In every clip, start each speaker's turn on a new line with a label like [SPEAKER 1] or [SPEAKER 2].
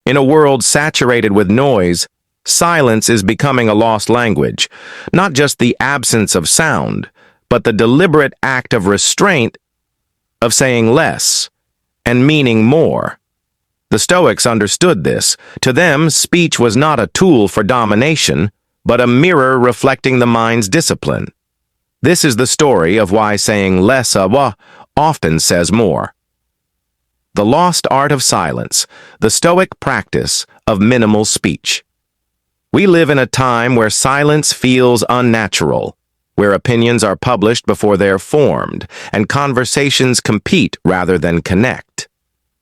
[SPEAKER 1] In a world saturated with noise, silence is becoming a lost language, not just the absence of sound, but the deliberate act of restraint of saying less and meaning more. The Stoics understood this. To them, speech was not a tool for domination, but a mirror reflecting the mind's discipline. This is the story of why saying less often says more. The lost art of silence, the Stoic practice of minimal speech. We live in a time where silence feels unnatural, where opinions are published before they're formed, and conversations compete rather than connect.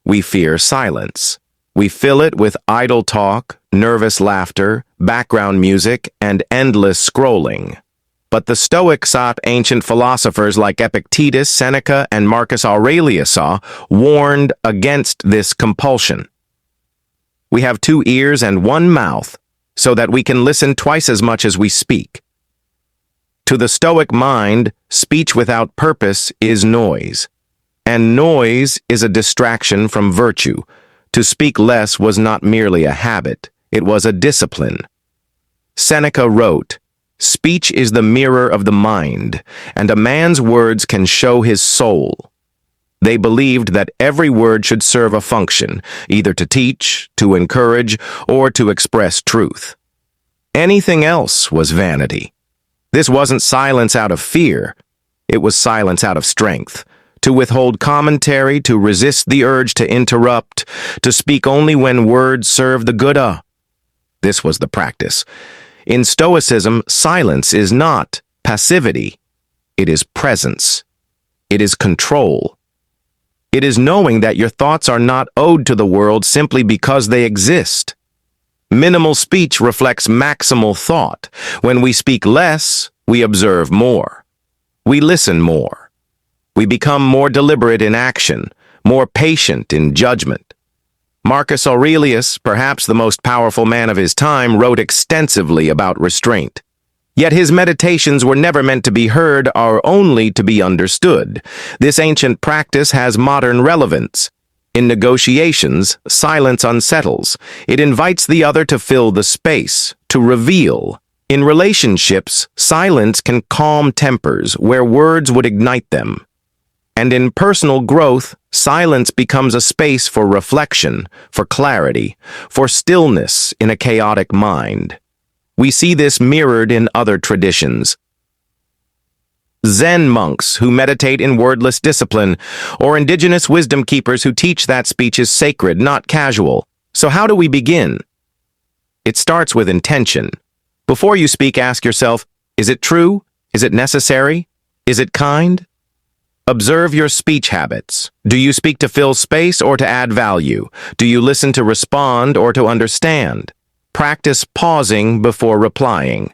[SPEAKER 1] We fear silence. We fill it with idle talk, nervous laughter, background music, and endless scrolling. But the Stoics, ancient philosophers like Epictetus, Seneca, and Marcus Aurelius, warned against this compulsion. We have 2 ears and 1 mouth, so that we can listen twice as much as we speak. To the Stoic mind, speech without purpose is noise, and noise is a distraction from virtue. To speak less was not merely a habit, it was a discipline. Seneca wrote, "Speech is the mirror of the mind, and a man's words can show his soul." They believed that every word should serve a function, either to teach, to encourage, or to express truth. Anything else was vanity. This wasn't silence out of fear, it was silence out of strength. To withhold commentary, to resist the urge to interrupt, to speak only when words serve the good. This was the practice. In Stoicism, silence is not passivity. It is presence. It is control. It is knowing that your thoughts are not owed to the world simply because they exist. Minimal speech reflects maximal thought. When we speak less, we observe more. We listen more. We become more deliberate in action, more patient in judgment. Marcus Aurelius, perhaps the most powerful man of his time, wrote extensively about restraint. Yet his meditations were never meant to be heard or only to be understood. This ancient practice has modern relevance. In negotiations, silence unsettles. It invites the other to fill the space, to reveal. In relationships, silence can calm tempers where words would ignite them. And in personal growth, silence becomes a space for reflection, for clarity, for stillness in a chaotic mind. We see this mirrored in other traditions. Zen monks who meditate in wordless discipline, or indigenous wisdom keepers who teach that speech is sacred, not casual. So how do we begin? It starts with intention. Before you speak, ask yourself, is it true? Is it necessary? Is it kind? Observe your speech habits. Do you speak to fill space or to add value? Do you listen to respond or to understand? Practice pausing before replying.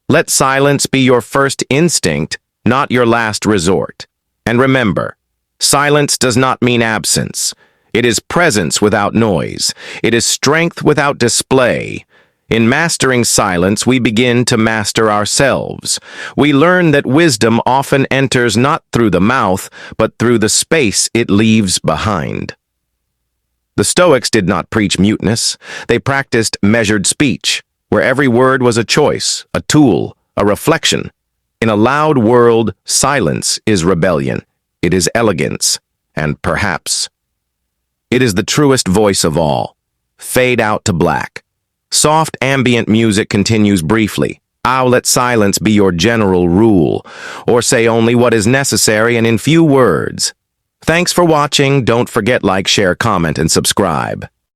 [SPEAKER 1] Let silence be your first instinct, not your last resort. And remember, silence does not mean absence. It is presence without noise. It is strength without display. In mastering silence, we begin to master ourselves. We learn that wisdom often enters not through the mouth, but through the space it leaves behind. The Stoics did not preach muteness. They practiced measured speech, where every word was a choice, a tool, a reflection. In a loud world, silence is rebellion. It is elegance, and perhaps it is the truest voice of all. Fade out to black. Soft ambient music continues briefly. I'll let silence be your general rule, or say only what is necessary and in few words. Thanks for watching. Don't forget like, share, comment, and subscribe.